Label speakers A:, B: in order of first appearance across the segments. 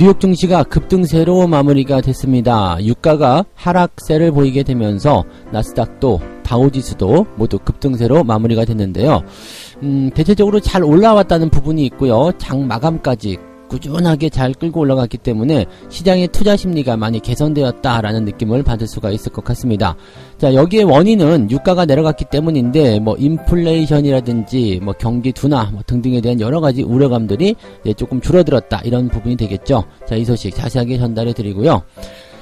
A: 뉴욕 증시가 급등세로 마무리가 됐습니다. 유가가 하락세를 보이게 되면서 나스닥도 다우지수도 모두 급등세로 마무리가 됐는데요. 대체적으로 잘 올라왔다는 부분이 있고요. 장 마감까지 꾸준하게 잘 끌고 올라갔기 때문에 시장의 투자 심리가 많이 개선되었다라는 느낌을 받을 수가 있을 것 같습니다. 자, 여기에 원인은 유가가 내려갔기 때문인데 인플레이션이라든지 경기 둔화 등등에 대한 여러 가지 우려감들이 조금 줄어들었다, 이런 부분이 되겠죠. 자, 이 소식 자세하게 전달해 드리고요.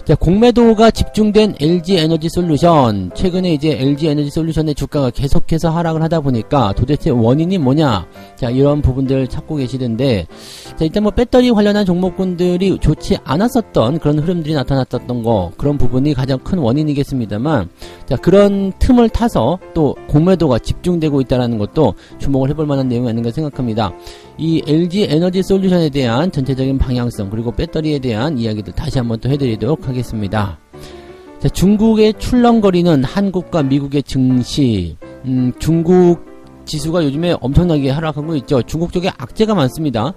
A: 자, 공매도가 집중된 LG에너지솔루션. 최근에 이제 LG에너지솔루션의 주가가 계속해서 하락을 하다 보니까 도대체 원인이 뭐냐? 자, 이런 부분들 찾고 계시던데, 자, 일단 배터리 관련한 종목군들이 좋지 않았었던 그런 흐름들이 나타났었던 거, 그런 부분이 가장 큰 원인이겠습니다만, 자, 그런 틈을 타서 또 공매도가 집중되고 있다는 것도 주목을 해볼 만한 내용이 아닌가 생각합니다. 이 LG에너지솔루션에 대한 전체적인 방향성, 그리고 배터리에 대한 이야기들 다시 한번 또 해드리도록 하겠습니다. 자, 중국의 출렁거리는 한국과 미국의 증시. 중국 지수가 요즘에 엄청나게 하락하고 있죠. 중국 쪽에 악재가 많습니다.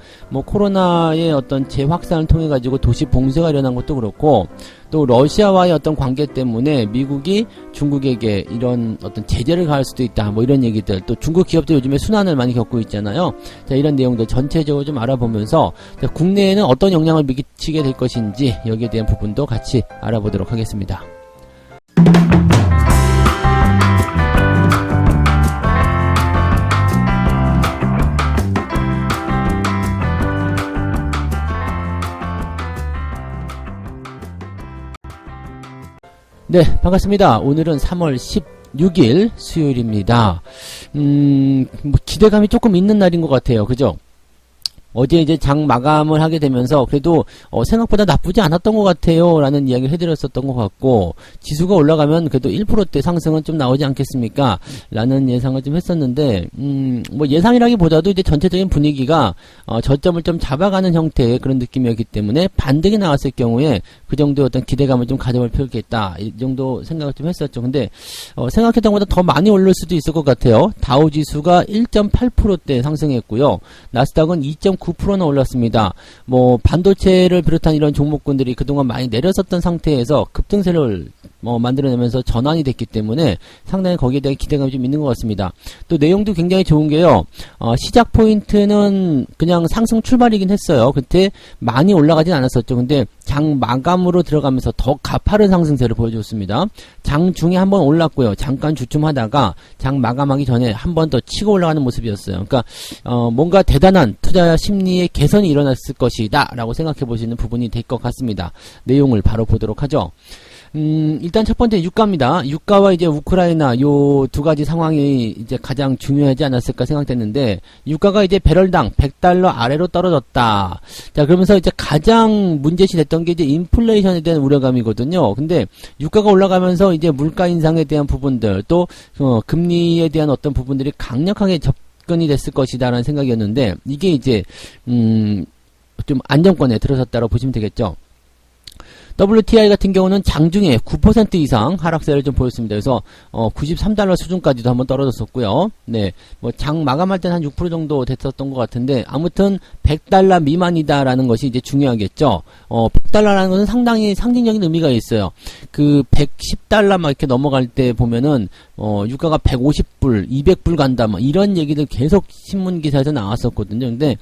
A: 코로나의 어떤 재확산을 통해 가지고 도시 봉쇄가 일어난 것도 그렇고, 또 러시아와의 어떤 관계 때문에 미국이 중국에게 이런 어떤 제재를 가할 수도 있다, 이런 얘기들. 또 중국 기업들 요즘에 순환을 많이 겪고 있잖아요. 자, 이런 내용들 전체적으로 좀 알아보면서, 자, 국내에는 어떤 영향을 미치게 될 것인지 여기에 대한 부분도 같이 알아보도록 하겠습니다. 네, 반갑습니다. 오늘은 3월 16일 수요일입니다. 기대감이 조금 있는 날인 것 같아요. 그죠? 어제 이제 장 마감을 하게 되면서 그래도 생각보다 나쁘지 않았던 것 같아요 라는 이야기를 해드렸었던 것 같고, 지수가 올라가면 그래도 1%대 상승은 좀 나오지 않겠습니까 라는 예상을 좀 했었는데, 예상이라기보다도 이제 전체적인 분위기가 저점을 좀 잡아가는 형태의 그런 느낌이었기 때문에 반등이 나왔을 경우에 그 정도의 어떤 기대감을 좀 가져볼 필요가 있다, 이 정도 생각을 좀 했었죠. 근데 생각했던 것보다 더 많이 오를 수도 있을 것 같아요. 다우지수가 1.8%대 상승했고요. 나스닥은 2.9%나 올랐습니다. 반도체를 비롯한 이런 종목군들이 그동안 많이 내렸었던 상태에서 급등세를 만들어내면서 전환이 됐기 때문에 상당히 거기에 대한 기대감이 좀 있는 것 같습니다. 또 내용도 굉장히 좋은 게요. 시작 포인트는 그냥 상승 출발이긴 했어요. 그때 많이 올라가진 않았었죠. 근데 장 마감으로 들어가면서 더 가파른 상승세를 보여줬습니다. 장 중에 한번 올랐고요. 잠깐 주춤하다가 장 마감하기 전에 한 번 더 치고 올라가는 모습이었어요. 그러니까 뭔가 대단한 투자 심리의 개선이 일어났을 것이다 라고 생각해 보시는 부분이 될 것 같습니다. 내용을 바로 보도록 하죠. 일단 첫 번째 유가입니다. 유가와 이제 우크라이나 요 두 가지 상황이 이제 가장 중요하지 않았을까 생각됐는데, 유가가 이제 배럴당 100달러 아래로 떨어졌다. 자, 그러면서 이제 가장 문제시 됐던 게 이제 인플레이션에 대한 우려감이거든요. 근데 유가가 올라가면서 이제 물가 인상에 대한 부분들, 또 금리에 대한 어떤 부분들이 강력하게 접근이 됐을 것이다라는 생각이었는데, 이게 이제 좀 안정권에 들어섰다고 보시면 되겠죠. WTI 같은 경우는 장중에 9% 이상 하락세를 좀 보였습니다. 그래서 93달러 수준까지도 한번 떨어졌었고요. 네, 장 마감할 때는 한 6% 정도 됐었던 것 같은데, 아무튼 100달러 미만이다라는 것이 이제 중요하겠죠. 100달러라는 것은 상당히 상징적인 의미가 있어요. 그 110달러 막 이렇게 넘어갈 때 보면은 유가가 150불, 200불 간다, 이런 얘기들 계속 신문 기사에서 나왔었거든요. 근데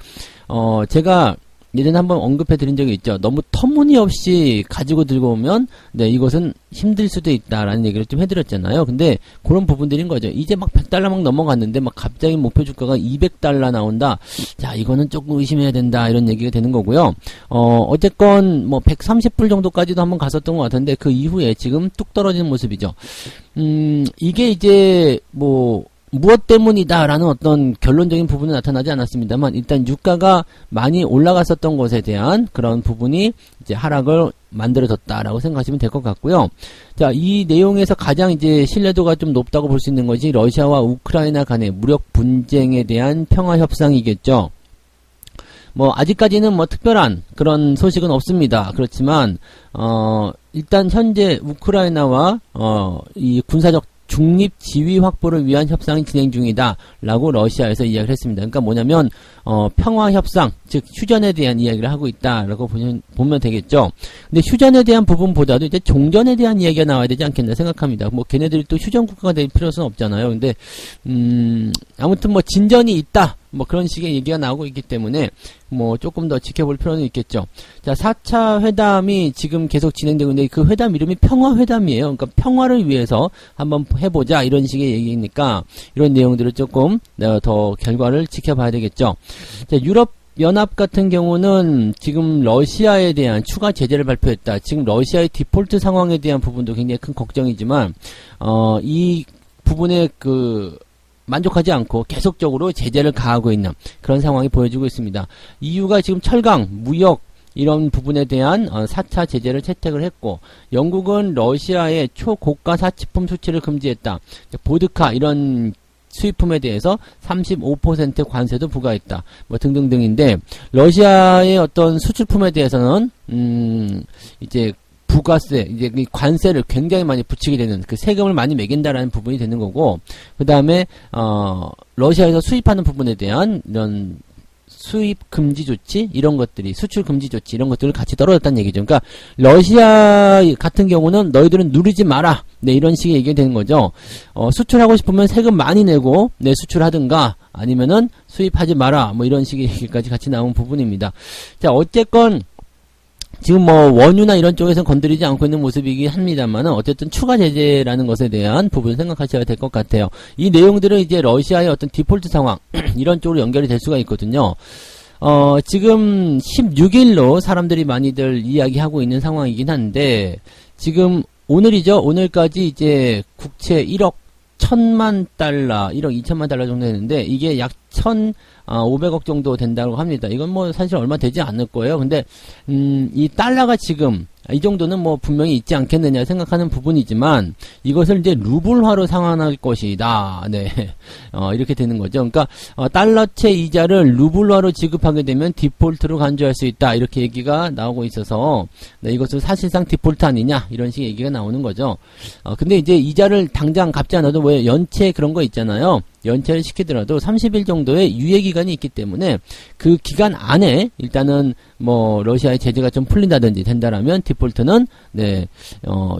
A: 제가 예전에 한번 언급해 드린 적이 있죠. 너무 터무니없이 가지고 들고 오면 이것은 힘들 수도 있다라는 얘기를 좀 해드렸잖아요. 근데 그런 부분들인 거죠. 이제 100달러 막 넘어갔는데 갑자기 목표 주가가 200달러 나온다. 자, 이거는 조금 의심해야 된다, 이런 얘기가 되는 거고요. 어쨌건 130불 정도까지도 한번 갔었던 것 같은데, 그 이후에 지금 뚝 떨어지는 모습이죠. 이게 이제 무엇 때문이다라는 어떤 결론적인 부분은 나타나지 않았습니다만, 일단 유가가 많이 올라갔었던 것에 대한 그런 부분이 이제 하락을 만들어졌다라고 생각하시면 될 것 같고요. 자, 이 내용에서 가장 이제 신뢰도가 좀 높다고 볼 수 있는 것이 러시아와 우크라이나 간의 무력 분쟁에 대한 평화 협상이겠죠. 아직까지는 특별한 그런 소식은 없습니다. 그렇지만 일단 현재 우크라이나와 이 군사적 중립 지위 확보를 위한 협상이 진행 중이다 라고 러시아에서 이야기를 했습니다. 그러니까 뭐냐면 평화 협상, 즉 휴전에 대한 이야기를 하고 있다라고 보면 되겠죠. 근데 휴전에 대한 부분보다도 이제 종전에 대한 이야기가 나와야 되지 않겠나 생각합니다. 뭐 걔네들이 또 휴전 국가가 될 필요는 없잖아요. 근데 아무튼 뭐 진전이 있다, 뭐 그런 식의 얘기가 나오고 있기 때문에 뭐 조금 더 지켜볼 필요는 있겠죠. 자, 4차 회담이 지금 계속 진행되고 있는데 그 회담 이름이 평화회담이에요. 그러니까 평화를 위해서 한번 해보자 이런 식의 얘기니까 이런 내용들을 조금 더 결과를 지켜봐야 되겠죠. 자, 유럽 연합 같은 경우는 지금 러시아에 대한 추가 제재를 발표했다. 지금 러시아의 디폴트 상황에 대한 부분도 굉장히 큰 걱정이지만 이 부분에 만족하지 않고 계속적으로 제재를 가하고 있는 그런 상황이 보여지고 있습니다. EU가 지금 철강, 무역 이런 부분에 대한 4차 제재를 채택을 했고, 영국은 러시아의 초고가 사치품 수출을 금지했다. 보드카 이런 수입품에 대해서 35% 관세도 부과했다. 뭐 등등등인데, 러시아의 어떤 수출품에 대해서는 이제 부가세, 이제 관세를 굉장히 많이 붙이게 되는, 그 세금을 많이 매긴다라는 부분이 되는 거고, 그 다음에 러시아에서 수입하는 부분에 대한 이런 수입 금지 조치 이런 것들이, 수출 금지 조치 이런 것들을 같이 떨어졌다는 얘기죠. 그러니까 러시아 같은 경우는 너희들은 누르지 마라, 네, 이런 식의 얘기가 되는 거죠. 수출하고 싶으면 세금 많이 내고 네, 수출하든가 아니면은 수입하지 마라, 뭐 이런 식의 얘기까지 같이 나온 부분입니다. 자, 어쨌건 지금 뭐 원유나 이런 쪽에서는 건드리지 않고 있는 모습이긴 합니다만은 어쨌든 추가 제재라는 것에 대한 부분을 생각하셔야 될 것 같아요. 이 내용들은 이제 러시아의 어떤 디폴트 상황 이런 쪽으로 연결이 될 수가 있거든요. 지금 16일로 사람들이 많이들 이야기하고 있는 상황이긴 한데, 지금 오늘이죠. 오늘까지 이제 국채 1억 1000만 달러, 1억 2천만 달러 정도 되는데, 이게 약 1,500억 정도 된다고 합니다. 이건 뭐 사실 얼마 되지 않을 거예요. 근데 이 달러가 지금 이 정도는 뭐 분명히 있지 않겠느냐 생각하는 부분이지만, 이것을 이제 루블화로 상환할 것이다. 네, 이렇게 되는 거죠. 그러니까 달러채 이자를 루블화로 지급하게 되면 디폴트로 간주할 수 있다, 이렇게 얘기가 나오고 있어서, 네, 이것은 사실상 디폴트 아니냐 이런 식의 얘기가 나오는 거죠. 근데 이제 이자를 당장 갚지 않아도 왜 연체 그런 거 있잖아요. 연체를 시키더라도 30일 정도의 유예기간이 있기 때문에 그 기간 안에 일단은 뭐 러시아의 제재가 좀 풀린다든지 된다라면 디폴트는 네,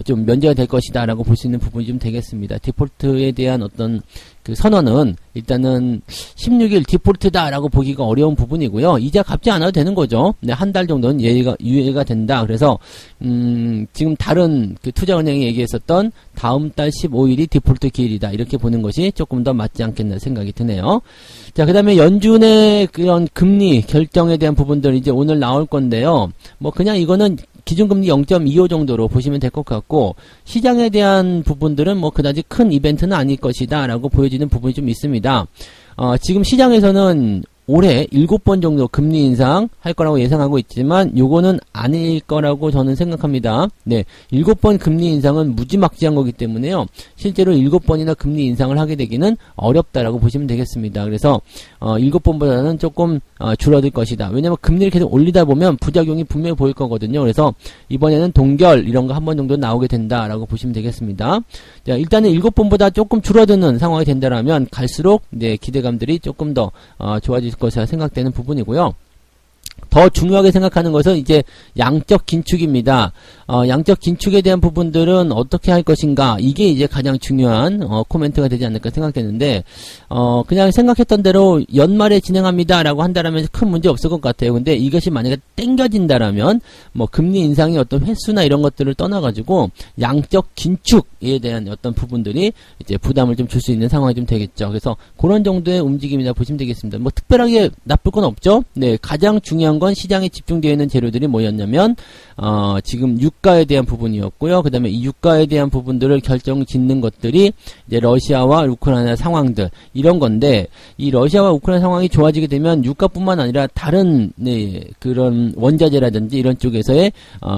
A: 좀 면제가 될 것이다 라고 볼 수 있는 부분이 좀 되겠습니다. 디폴트에 대한 어떤 그 선언은 일단은 16일 디폴트다 라고 보기가 어려운 부분이고요. 이자 갚지 않아도 되는 거죠. 네, 한 달 정도는 유예가 된다. 그래서 지금 다른 그 투자은행이 얘기했었던 다음 달 15일이 디폴트 기일이다, 이렇게 보는 것이 조금 더 맞지 않겠나 생각이 드네요. 자, 그 다음에 연준의 그런 금리 결정에 대한 부분들 이제 오늘 나올 건데요. 뭐 그냥 이거는 기준금리 0.25 정도로 보시면 될 것 같고, 시장에 대한 부분들은 뭐 그다지 큰 이벤트는 아닐 것이다 라고 보여지는 부분이 좀 있습니다. 지금 시장에서는 올해 7번 정도 금리 인상 할 거라고 예상하고 있지만 요거는 아닐 거라고 저는 생각합니다. 네, 7번 금리 인상은 무지막지한 거기 때문에요. 실제로 7번이나 금리 인상을 하게 되기는 어렵다라고 보시면 되겠습니다. 그래서 7번보다는 조금 줄어들 것이다. 왜냐면 금리를 계속 올리다 보면 부작용이 분명히 보일 거거든요. 그래서 이번에는 동결 이런 거 한 번 정도 나오게 된다라고 보시면 되겠습니다. 자, 일단은 7번보다 조금 줄어드는 상황이 된다라면 갈수록 네, 기대감들이 조금 더 좋아질 것이라 생각되는 부분이고요. 더 중요하게 생각하는 것은 이제 양적 긴축입니다. 양적 긴축에 대한 부분들은 어떻게 할 것인가, 이게 이제 가장 중요한 코멘트가 되지 않을까 생각되는데, 그냥 생각했던 대로 연말에 진행합니다 라고 한다라면 큰 문제 없을 것 같아요. 근데 이것이 만약에 땡겨진다라면 뭐 금리 인상의 어떤 횟수나 이런 것들을 떠나가지고 양적 긴축에 대한 어떤 부분들이 이제 부담을 좀 줄 수 있는 상황이 좀 되겠죠. 그래서 그런 정도의 움직임이다 보시면 되겠습니다. 뭐 특별하게 나쁠 건 없죠. 네, 가장 중요한 건 시장에 집중되어 있는 재료들이 뭐였냐면 지금 유가에 대한 부분이었고요. 그 다음에 이 유가에 대한 부분들을 결정 짓는 것들이 이제 러시아와 우크라이나 상황들 이런 건데, 이 러시아와 우크라이나 상황이 좋아지게 되면 유가뿐만 아니라 다른 네, 그런 원자재라든지 이런 쪽에서의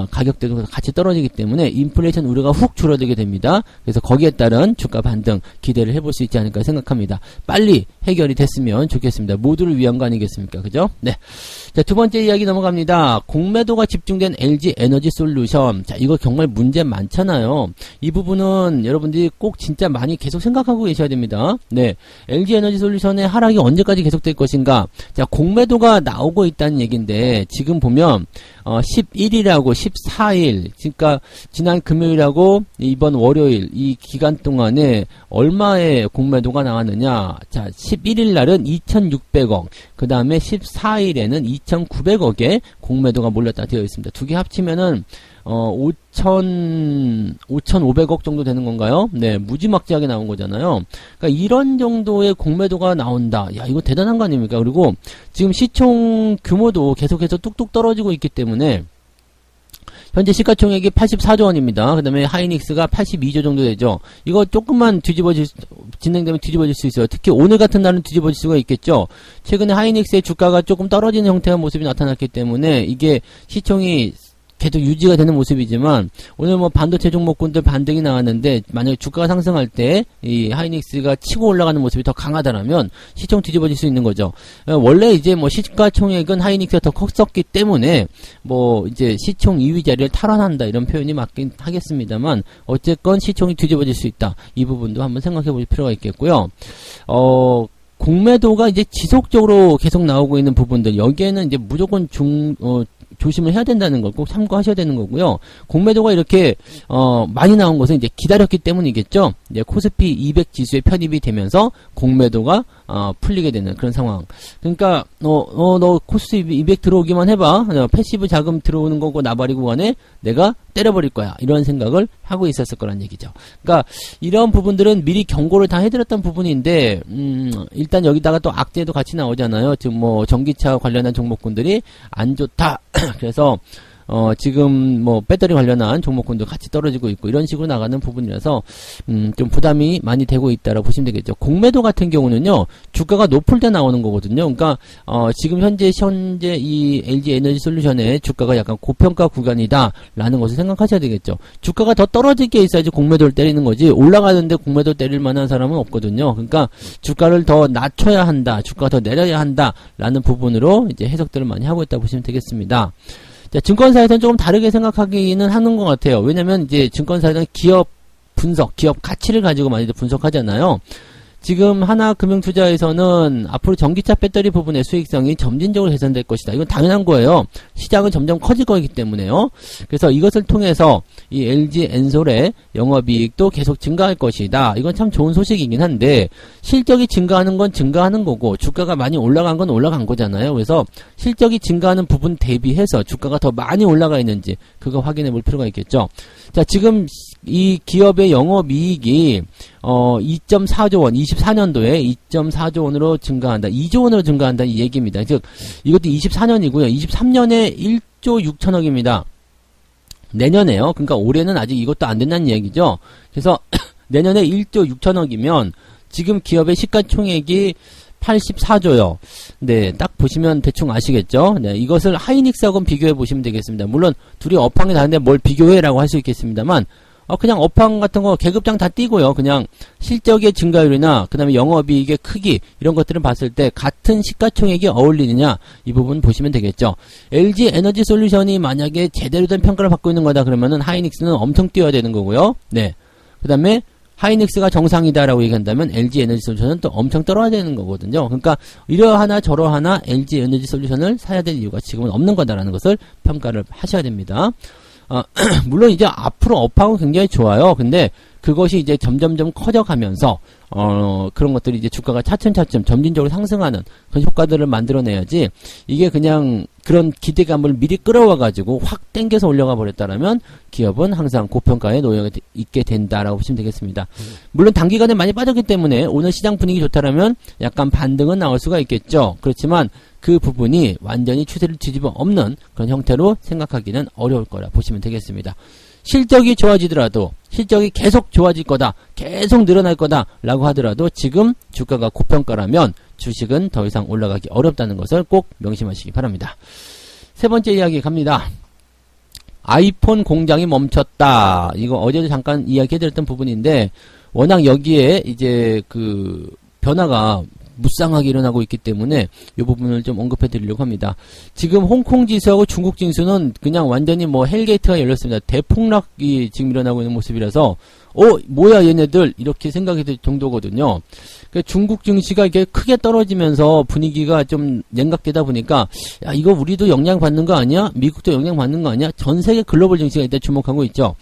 A: 가격들도 같이 떨어지기 때문에 인플레이션 우려가 훅 줄어들게 됩니다. 그래서 거기에 따른 주가 반등 기대를 해볼 수 있지 않을까 생각합니다. 빨리 해결이 됐으면 좋겠습니다. 모두를 위한 거 아니겠습니까? 그죠? 네. 자, 두 번째 이야기 넘어갑니다. 공매도가 집중된 LG 에너지 솔루션. 자, 이거 정말 문제 많잖아요. 이 부분은 여러분들이 꼭 진짜 많이 계속 생각하고 계셔야 됩니다. 네. LG 에너지 솔루션의 하락이 언제까지 계속될 것인가? 자, 공매도가 나오고 있다는 얘기인데, 지금 보면, 11일하고 14일, 그러니까 지난 금요일하고 이번 월요일 이 기간 동안에 얼마의 공매도가 나왔느냐? 자, 11일 날은 2,600억, 그 다음에 14일에는 2,900억의 공매도가 몰렸다 되어 있습니다. 두 개 합치면은 5,500억 정도 되는 건가요? 네, 무지막지하게 나온 거잖아요. 그러니까 이런 정도의 공매도가 나온다. 야, 이거 대단한 거 아닙니까? 그리고 지금 시총 규모도 계속해서 뚝뚝 떨어지고 있기 때문에 현재 시가총액이 84조 원입니다. 그 다음에 하이닉스가 82조 정도 되죠. 이거 조금만 진행되면 뒤집어질 수 있어요. 특히 오늘 같은 날은 뒤집어질 수가 있겠죠. 최근에 하이닉스의 주가가 조금 떨어지는 형태의 모습이 나타났기 때문에 이게 시총이 계속 유지가 되는 모습이지만 오늘 뭐 반도체 종목군들 반등이 나왔는데 만약에 주가가 상승할 때 이 하이닉스가 치고 올라가는 모습이 더 강하다라면 시총 뒤집어질 수 있는 거죠. 원래 이제 뭐 시가총액은 하이닉스가 더 컸었기 때문에 뭐 이제 시총 2위 자리를 탈환한다 이런 표현이 맞긴 하겠습니다만 어쨌건 시총이 뒤집어질 수 있다. 이 부분도 한번 생각해 볼 필요가 있겠고요. 공매도가 이제 지속적으로 계속 나오고 있는 부분들 여기에는 이제 무조건 조심을 해야 된다는 걸 꼭 참고하셔야 되는 거고요. 공매도가 이렇게 많이 나온 것은 이제 기다렸기 때문이겠죠. 이제 코스피 200 지수에 편입이 되면서 공매도가 풀리게 되는 그런 상황. 그러니까 너 코스피 200 들어오기만 해봐. 패시브 자금 들어오는 거고 나발이고 간에 내가 때려버릴 거야. 이런 생각을 하고 있었을 거란 얘기죠. 그러니까 이런 부분들은 미리 경고를 다 해드렸던 부분인데 일단 여기다가 또 악재도 같이 나오잖아요. 지금 뭐 전기차 관련한 종목군들이 안 좋다. 그래서 지금 뭐 배터리 관련한 종목군도 같이 떨어지고 있고 이런 식으로 나가는 부분이라서 좀 부담이 많이 되고 있다라고 보시면 되겠죠. 공매도 같은 경우는요 주가가 높을 때 나오는 거거든요. 그러니까 지금 현재 이 LG 에너지 솔루션의 주가가 약간 고평가 구간이다라는 것을 생각하셔야 되겠죠. 주가가 더 떨어지게 있어야지 공매도를 때리는 거지 올라가는데 공매도 때릴 만한 사람은 없거든요. 그러니까 주가를 더 낮춰야 한다, 주가가 더 내려야 한다라는 부분으로 이제 해석들을 많이 하고 있다고 보시면 되겠습니다. 자, 증권사에서는 조금 다르게 생각하기는 하는 것 같아요. 왜냐면 이제 증권사에서는 기업 분석, 기업 가치를 가지고 많이들 분석하잖아요. 지금 하나금융투자에서는 앞으로 전기차 배터리 부분의 수익성이 점진적으로 개선될 것이다. 이건 당연한 거예요. 시장은 점점 커질 거기 때문에요. 그래서 이것을 통해서 이 LG 엔솔의 영업이익도 계속 증가할 것이다. 이건 참 좋은 소식이긴 한데 실적이 증가하는 건 증가하는 거고 주가가 많이 올라간 건 올라간 거잖아요. 그래서 실적이 증가하는 부분 대비해서 주가가 더 많이 올라가 있는지 그거 확인해 볼 필요가 있겠죠. 자, 지금 이 기업의 영업이익이 2.4조 원, 24년도에 2.4조 원으로 증가한다. 2조 원으로 증가한다 이 얘기입니다. 즉 이것도 24년이고요. 23년에 1조 6천억입니다. 내년에요. 그러니까 올해는 아직 이것도 안 된다는 얘기죠. 그래서 내년에 1조 6천억이면 지금 기업의 시가총액이 84조요. 네, 딱 보시면 대충 아시겠죠? 네, 이것을 하이닉스하고 비교해 보시면 되겠습니다. 물론 둘이 업황이 다른데 뭘 비교해라고 할 수 있겠습니다만 그냥 업황 같은 거 계급장 다 띄고요. 그냥 실적의 증가율이나 그 다음에 영업이익의 크기 이런 것들을 봤을 때 같은 시가총액이 어울리느냐 이 부분 보시면 되겠죠. LG 에너지 솔루션이 만약에 제대로 된 평가를 받고 있는 거다 그러면은 하이닉스는 엄청 뛰어야 되는 거고요. 네, 그 다음에 하이닉스가 정상이다라고 얘기한다면 LG 에너지 솔루션은 또 엄청 떨어야 되는 거거든요. 그러니까 이러하나 저러하나 LG 에너지 솔루션을 사야 될 이유가 지금은 없는 거다라는 것을 평가를 하셔야 됩니다. 물론 이제 앞으로 업황은 굉장히 좋아요. 근데 그것이 이제 점점점 커져가면서 그런 것들이 이제 주가가 차츰차츰 점진적으로 상승하는 그런 효과들을 만들어내야지 이게 그냥 그런 기대감을 미리 끌어와가지고 확 땡겨서 올려가 버렸다라면 기업은 항상 고평가에 놓여 있게 된다라고 보시면 되겠습니다. 물론 단기간에 많이 빠졌기 때문에 오늘 시장 분위기 좋다라면 약간 반등은 나올 수가 있겠죠. 그렇지만 그 부분이 완전히 추세를 뒤집어 엎는 그런 형태로 생각하기는 어려울 거라 보시면 되겠습니다. 실적이 좋아지더라도 실적이 계속 좋아질 거다, 계속 늘어날 거다 라고 하더라도 지금 주가가 고평가라면 주식은 더 이상 올라가기 어렵다는 것을 꼭 명심하시기 바랍니다. 세 번째 이야기 갑니다. 아이폰 공장이 멈췄다. 이거 어제도 잠깐 이야기해드렸던 부분인데 워낙 여기에 이제 그 변화가 무쌍하게 일어나고 있기 때문에 이 부분을 좀 언급해 드리려고 합니다. 지금 홍콩 지수하고 중국 지수는 그냥 완전히 뭐 헬게이트가 열렸습니다. 대폭락이 지금 일어나고 있는 모습이라서 뭐야 얘네들 이렇게 생각이 들 정도거든요. 그러니까 중국 증시가 이게 크게 떨어지면서 분위기가 좀 냉각되다 보니까 야 이거 우리도 영향 받는 거 아니야? 미국도 영향 받는 거 아니야? 전 세계 글로벌 증시가 일단 주목하고 있죠.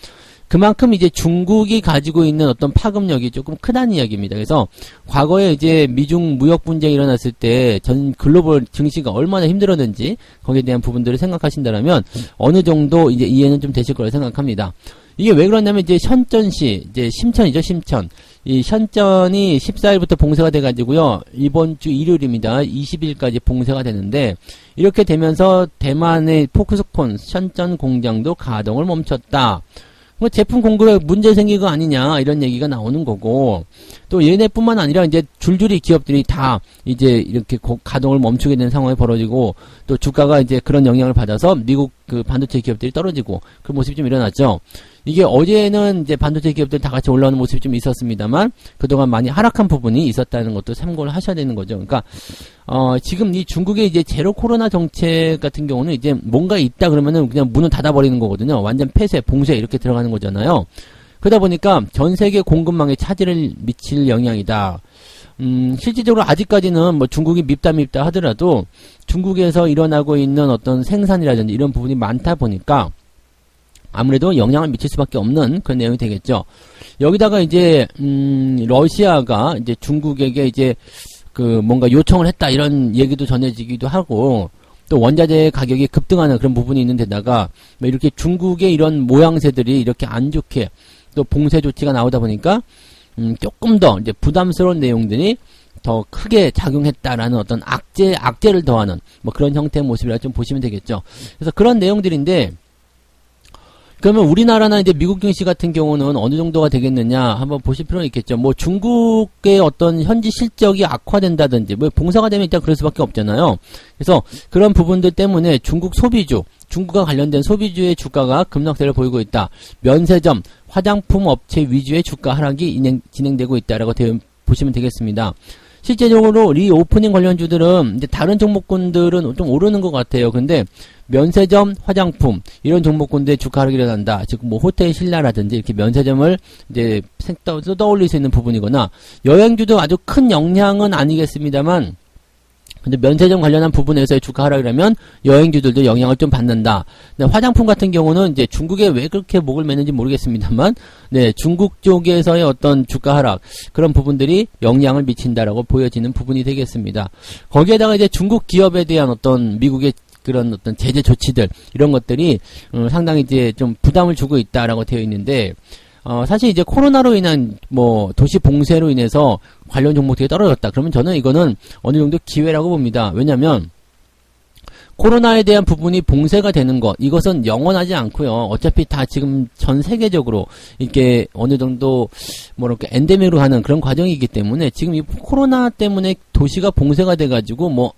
A: 그만큼 이제 중국이 가지고 있는 어떤 파급력이 조금 크다는 이야기입니다. 그래서 과거에 이제 미중 무역 분쟁이 일어났을 때 전 글로벌 증시가 얼마나 힘들었는지 거기에 대한 부분들을 생각하신다면 어느 정도 이제 이해는 좀 되실 거라 생각합니다. 이게 왜 그러냐면 이제 션전시, 이제 심천이죠, 심천. 이 션전이 14일부터 봉쇄가 돼가지고요, 이번 주 일요일입니다. 20일까지 봉쇄가 되는데, 이렇게 되면서 대만의 포크스콘 션전 공장도 가동을 멈췄다. 뭐 제품 공급에 문제 생긴 거 아니냐 이런 얘기가 나오는 거고 또 얘네뿐만 아니라 이제 줄줄이 기업들이 다 이제 이렇게 가동을 멈추게 되는 상황이 벌어지고 또 주가가 이제 그런 영향을 받아서 미국 그 반도체 기업들이 떨어지고 그 모습이 좀 일어났죠. 이게 어제는 이제 반도체 기업들 다 같이 올라오는 모습이 좀 있었습니다만 그동안 많이 하락한 부분이 있었다는 것도 참고를 하셔야 되는 거죠. 그러니까 지금 이 중국의 이제 제로 코로나 정책 같은 경우는 이제 뭔가 있다 그러면은 그냥 문을 닫아버리는 거거든요. 완전 폐쇄, 봉쇄 이렇게 들어가는 거잖아요. 그러다 보니까 전 세계 공급망에 차질을 미칠 영향이다. 실질적으로 아직까지는 뭐 중국이 밉다 하더라도 중국에서 일어나고 있는 어떤 생산이라든지 이런 부분이 많다 보니까 아무래도 영향을 미칠 수밖에 없는 그런 내용이 되겠죠. 여기다가 이제 러시아가 이제 중국에게 이제 그 뭔가 요청을 했다 이런 얘기도 전해지기도 하고 또 원자재 가격이 급등하는 그런 부분이 있는 데다가 뭐 이렇게 중국의 이런 모양새들이 이렇게 안 좋게 또 봉쇄 조치가 나오다 보니까 조금 더 이제 부담스러운 내용들이 더 크게 작용했다라는 어떤 악재를 더하는 뭐 그런 형태의 모습이라 좀 보시면 되겠죠. 그래서 그런 내용들인데 그러면 우리나라나 이제 미국 증시 같은 경우는 어느 정도가 되겠느냐 한번 보실 필요는 있겠죠. 뭐 중국의 어떤 현지 실적이 악화된다든지 뭐 봉사가 되면 일단 그럴 수밖에 없잖아요. 그래서 그런 부분들 때문에 중국 소비주, 중국과 관련된 소비주의 주가가 급락세를 보이고 있다. 면세점, 화장품 업체 위주의 주가 하락이 진행되고 있다라고 보시면 되겠습니다. 실제적으로 리오프닝 관련주들은 이제 다른 종목군들은 좀 오르는 것 같아요. 근데 면세점, 화장품 이런 종목군들의 주가 하락이 일어난다. 즉 뭐 호텔 신라라든지 이렇게 면세점을 이제 떠올릴 수 있는 부분이거나 여행주도 아주 큰 영향은 아니겠습니다만 근데 면세점 관련한 부분에서의 주가 하락이라면 여행주들도 영향을 좀 받는다. 근데 화장품 같은 경우는 이제 중국에 왜 그렇게 목을 매는지 모르겠습니다만, 네, 중국 쪽에서의 어떤 주가 하락, 그런 부분들이 영향을 미친다라고 보여지는 부분이 되겠습니다. 거기에다가 이제 중국 기업에 대한 어떤 미국의 그런 어떤 제재 조치들, 이런 것들이 상당히 이제 좀 부담을 주고 있다라고 되어 있는데, 사실 이제 코로나로 인한 뭐 도시 봉쇄로 인해서 관련 종목들이 떨어졌다. 그러면 저는 이거는 어느 정도 기회라고 봅니다. 왜냐면 코로나에 대한 부분이 봉쇄가 되는 것, 이것은 영원하지 않고요. 어차피 다 지금 전 세계적으로 이렇게 어느 정도 뭐랄까 엔데믹으로 가는 그런 과정이기 때문에 지금 이 코로나 때문에 도시가 봉쇄가 돼가지고 뭐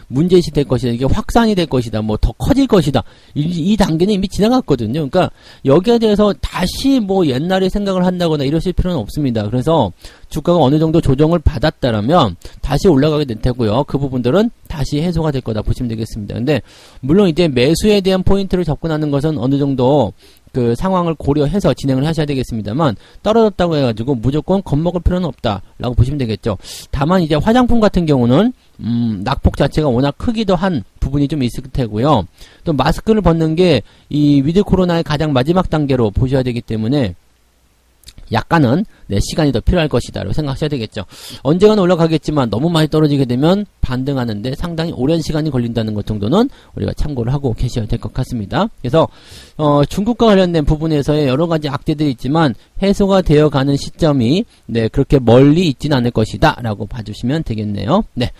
A: 문제시 될 것이다, 이게 확산이 될 것이다, 뭐 더 커질 것이다, 이 단계는 이미 지나갔거든요. 그러니까 여기에 대해서 다시 뭐 옛날에 생각을 한다거나 이러실 필요는 없습니다. 그래서 주가가 어느 정도 조정을 받았다라면 다시 올라가게 될 테고요. 그 부분들은 다시 해소가 될 거다 보시면 되겠습니다. 근데 물론 이제 매수에 대한 포인트를 접근하는 것은 어느 정도 그 상황을 고려해서 진행을 하셔야 되겠습니다만 떨어졌다고 해가지고 무조건 겁먹을 필요는 없다라고 보시면 되겠죠. 다만 이제 화장품 같은 경우는 낙폭 자체가 워낙 크기도 한 부분이 좀 있을 테고요. 또 마스크를 벗는 게 이 위드 코로나의 가장 마지막 단계로 보셔야 되기 때문에 약간은 시간이 더 필요할 것이다 라고 생각하셔야 되겠죠. 언젠가는 올라가겠지만 너무 많이 떨어지게 되면 반등하는데 상당히 오랜 시간이 걸린다는 것 정도는 우리가 참고를 하고 계셔야 될 것 같습니다. 그래서 중국과 관련된 부분에서의 여러 가지 악재들이 있지만 해소가 되어가는 시점이 그렇게 멀리 있진 않을 것이다 라고 봐주시면 되겠네요. 네.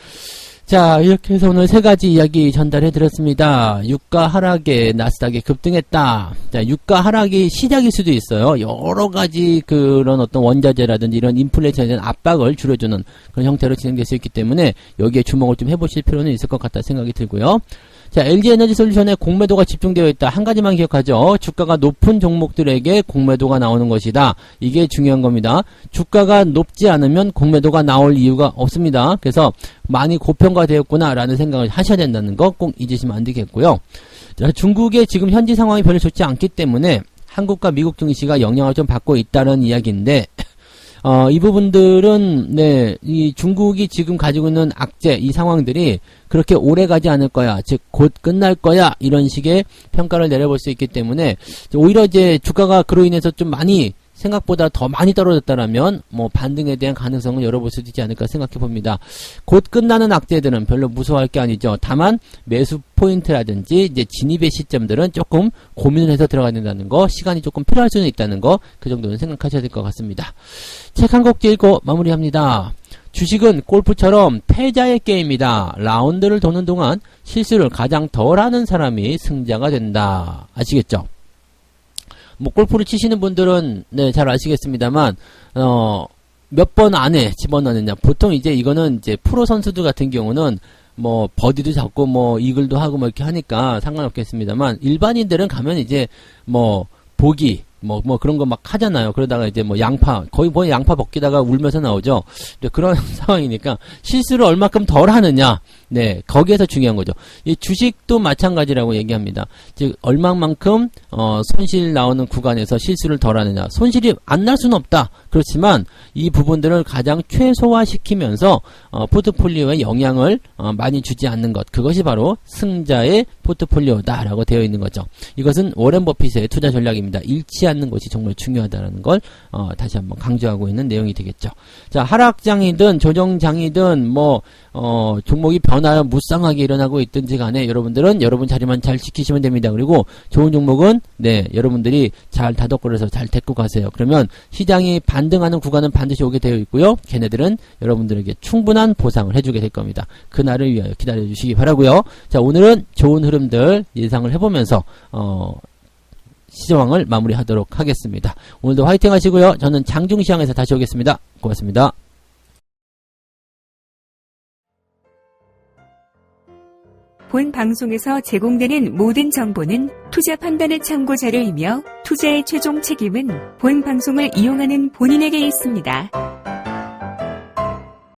A: 자, 이렇게 해서 오늘 세 가지 이야기 전달해 드렸습니다. 유가 하락에 나스닥이 급등했다. 자, 유가 하락이 시작일 수도 있어요. 여러 가지 그런 어떤 원자재라든지 이런 인플레이션에 대한 압박을 줄여주는 그런 형태로 진행될 수 있기 때문에 여기에 주목을 좀 해보실 필요는 있을 것 같다 생각이 들고요. 자, LG에너지솔루션에 공매도가 집중되어 있다. 한 가지만 기억하죠. 주가가 높은 종목들에게 공매도가 나오는 것이다. 이게 중요한 겁니다. 주가가 높지 않으면 공매도가 나올 이유가 없습니다. 그래서 많이 고평가되었구나 라는 생각을 하셔야 된다는 거 꼭 잊으시면 안 되겠고요. 자, 중국의 지금 현지 상황이 별로 좋지 않기 때문에 한국과 미국 증시가 영향을 좀 받고 있다는 이야기인데, 이 부분들은, 네, 이 중국이 지금 가지고 있는 악재, 이 상황들이 그렇게 오래 가지 않을 거야. 즉, 곧 끝날 거야. 이런 식의 평가를 내려볼 수 있기 때문에, 오히려 이제 주가가 그로 인해서 좀 많이 생각보다 더 많이 떨어졌다라면 뭐 반등에 대한 가능성을 열어볼 수도 있지 않을까 생각해 봅니다. 곧 끝나는 악재들은 별로 무서워할 게 아니죠. 다만 매수 포인트라든지 이제 진입의 시점들은 조금 고민을 해서 들어가야 된다는 거, 시간이 조금 필요할 수는 있다는 거, 그 정도는 생각하셔야 될 것 같습니다. 책 한 곡 읽고 마무리합니다. 주식은 골프처럼 패자의 게임이다. 라운드를 도는 동안 실수를 가장 덜 하는 사람이 승자가 된다. 아시겠죠? 뭐 골프를 치시는 분들은 네, 잘 아시겠습니다만 몇 번 안에 집어넣느냐. 보통 이제 이거는 이제 프로 선수들 같은 경우는 뭐 버디도 잡고 뭐 이글도 하고 뭐 이렇게 하니까 상관없겠습니다만, 일반인들은 가면 이제 뭐 보기 뭐 그런 거 막 하잖아요. 그러다가 이제 뭐 양파, 거의 뭐 양파 벗기다가 울면서 나오죠. 그런 상황이니까 실수를 얼마큼 덜 하느냐. 네, 거기에서 중요한 거죠. 이 주식도 마찬가지라고 얘기합니다. 즉, 얼마만큼, 손실 나오는 구간에서 실수를 덜 하느냐. 손실이 안 날 수는 없다. 그렇지만, 이 부분들을 가장 최소화시키면서, 포트폴리오에 영향을, 많이 주지 않는 것. 그것이 바로 승자의 포트폴리오다라고 되어 있는 거죠. 이것은 워렌 버핏의 투자 전략입니다. 잃지 않는 것이 정말 중요하다는 걸, 다시 한번 강조하고 있는 내용이 되겠죠. 자, 하락장이든 조정장이든 종목이 변화하여 무쌍하게 일어나고 있든지 간에 여러분들은 여러분 자리만 잘 지키시면 됩니다. 그리고 좋은 종목은 네, 여러분들이 잘 다독거려서 잘 데리고 가세요. 그러면 시장이 반등하는 구간은 반드시 오게 되어 있고요. 걔네들은 여러분들에게 충분한 보상을 해주게 될 겁니다. 그날을 위하여 기다려 주시기 바라고요. 자, 오늘은 좋은 흐름들 예상을 해보면서 시황을 마무리하도록 하겠습니다. 오늘도 화이팅 하시고요. 저는 장중시황에서 다시 오겠습니다. 고맙습니다.
B: 본 방송에서 제공되는 모든 정보는 투자 판단의 참고 자료이며 투자의 최종 책임은 본 방송을 이용하는 본인에게 있습니다.